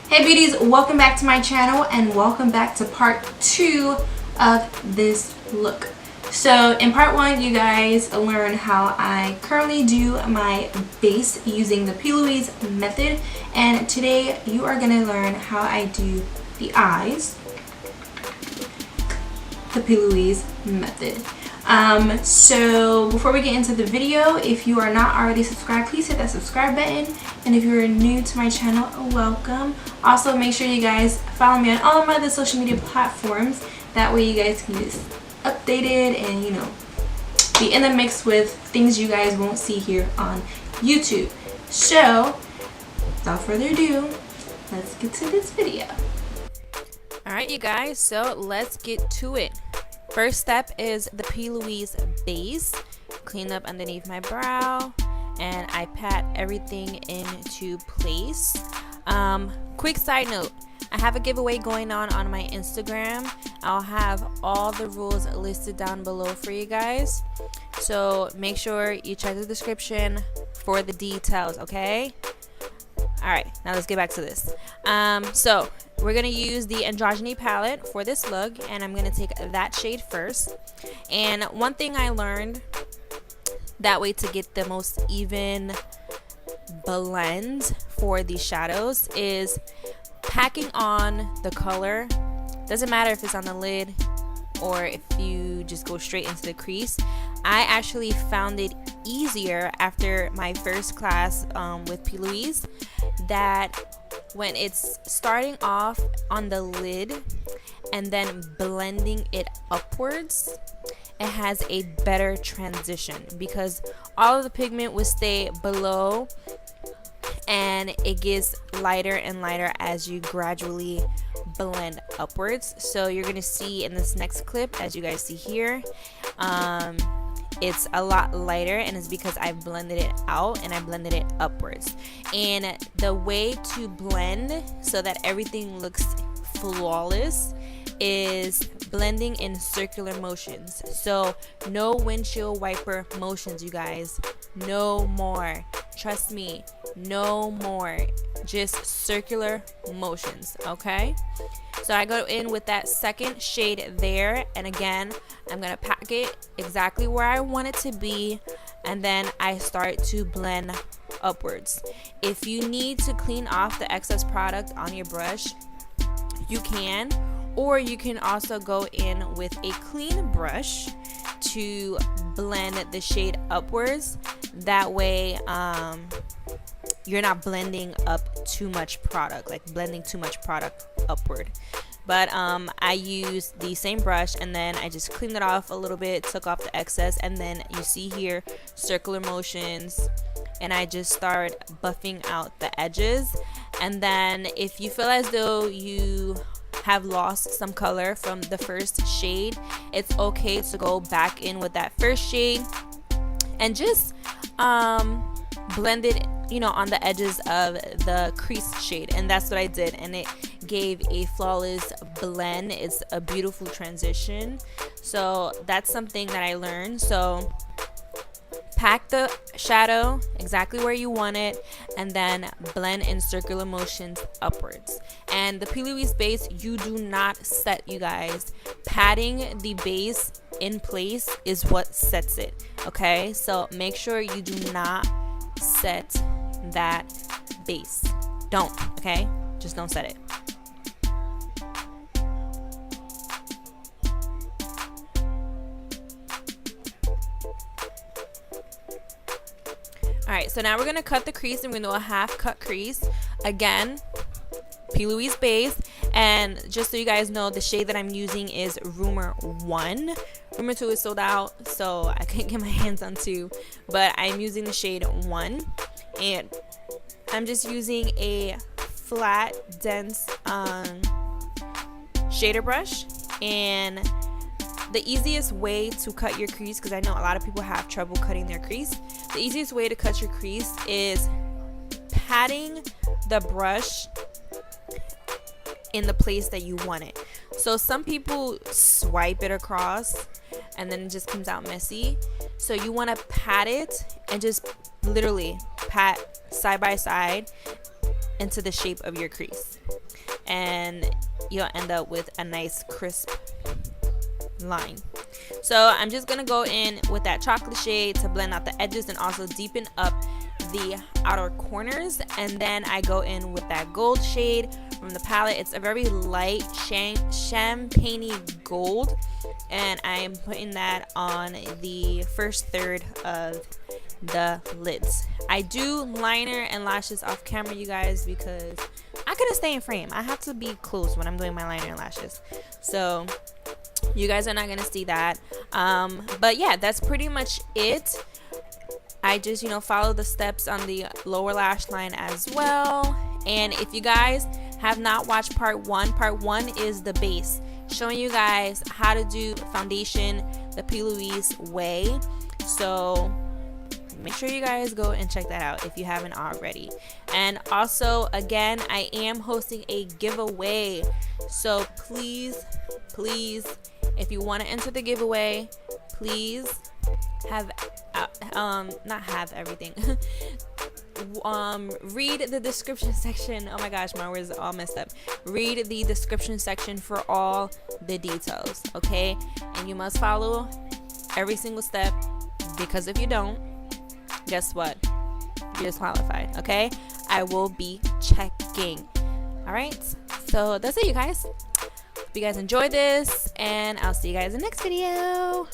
Hey beauties, welcome back to my channel and welcome back to part 2 of this look. So in part 1 you guys learned how I currently do my base using the P. Louise method, and today you are going to learn how I do the eyes the P. Louise method. So before we get into the video, if you are not already subscribed, please hit that subscribe button, and if you're new to my channel, welcome. Also make sure you guys follow me on all of my other social media platforms, that way you guys can get updated and, you know, be in the mix with things you guys won't see here on YouTube. So without further ado, let's get to this video. Alright you guys, so let's get to it. First step is the P. Louise base. Clean up underneath my brow and I pat everything into place. Quick side note, I have a giveaway going on my Instagram. I'll have all the rules listed down below for you guys, so make sure you check the description for the details, okay? Alright, now let's get back to this. So we're going to use the Androgyny palette for this look, and I'm going to take that shade first. And one thing I learned, that way to get the most even blend for these shadows, is packing on the color. Doesn't matter if it's on the lid or if you just go straight into the crease. I actually found it easier after my first class with P. Louise, that when it's starting off on the lid and then blending it upwards, it has a better transition because all of the pigment will stay below and it gets lighter and lighter as you gradually blend upwards. So you're gonna see in this next clip, as you guys see here, it's a lot lighter, and it's because I blended it out and I blended it upwards. And the way to blend so that everything looks flawless is blending in circular motions. So no windshield wiper motions, you guys. No more. Trust me, no more. Just circular motions, okay? So I go in with that second shade there, and again I'm gonna pack it exactly where I want it to be, and then I start to blend upwards. If you need to clean off the excess product on your brush, you can, or you can also go in with a clean brush to blend the shade upwards. That way you're not blending up too much product, like blending too much product upward. But I used the same brush and then I just cleaned it off a little bit, took off the excess, and then you see here circular motions, and I just start buffing out the edges. And then if you feel as though you have lost some color from the first shade, it's okay to go back in with that first shade and just blend it, you know, on the edges of the crease shade. And that's what I did, and it gave a flawless blend. It's a beautiful transition. So that's something that I learned. So pack the shadow exactly where you want it and then blend in circular motions upwards. And the P. Louise base, you do not set, you guys. Patting the base in place is what sets it, okay? So make sure you do not set that base. Don't, okay? Just don't set it. Alright, so now we're going to cut the crease, and we're going to do a half cut crease. Again, P. Louise base, and just so you guys know, the shade that I'm using is Rumor 1. Rumor 2 is sold out, so I couldn't get my hands on 2, but I'm using the shade 1, and I'm just using a flat, dense shader brush. And the easiest way to cut your crease, because I know a lot of people have trouble cutting their crease, the easiest way to cut your crease is patting the brush in the place that you want it. So some people swipe it across and then it just comes out messy. So you want to pat it and just literally pat side by side into the shape of your crease, and you'll end up with a nice crisp line. So I'm just gonna go in with that chocolate shade to blend out the edges and also deepen up the outer corners, and then I go in with that gold shade from the palette. It's a very light champagne-y gold, and I'm putting that on the first third of the lids. I do liner and lashes off camera, you guys, because I couldn't stay in frame. I have to be close when I'm doing my liner and lashes, so you guys are not gonna see that. But yeah, that's pretty much it. I just, you know, follow the steps on the lower lash line as well. And if you guys have not watched part one is the base, showing you guys how to do foundation the P. Louise way. So make sure you guys go and check that out if you haven't already. And also, again, I am hosting a giveaway, so please, if you want to enter the giveaway, please have not have everything. Read the description section. Oh my gosh, my words are all messed up. Read the description section for all the details, okay? And you must follow every single step, because if you don't, guess what? You're disqualified, okay? I will be checking. All right, so that's it, you guys. Hope you guys enjoy this, and I'll see you guys in the next video.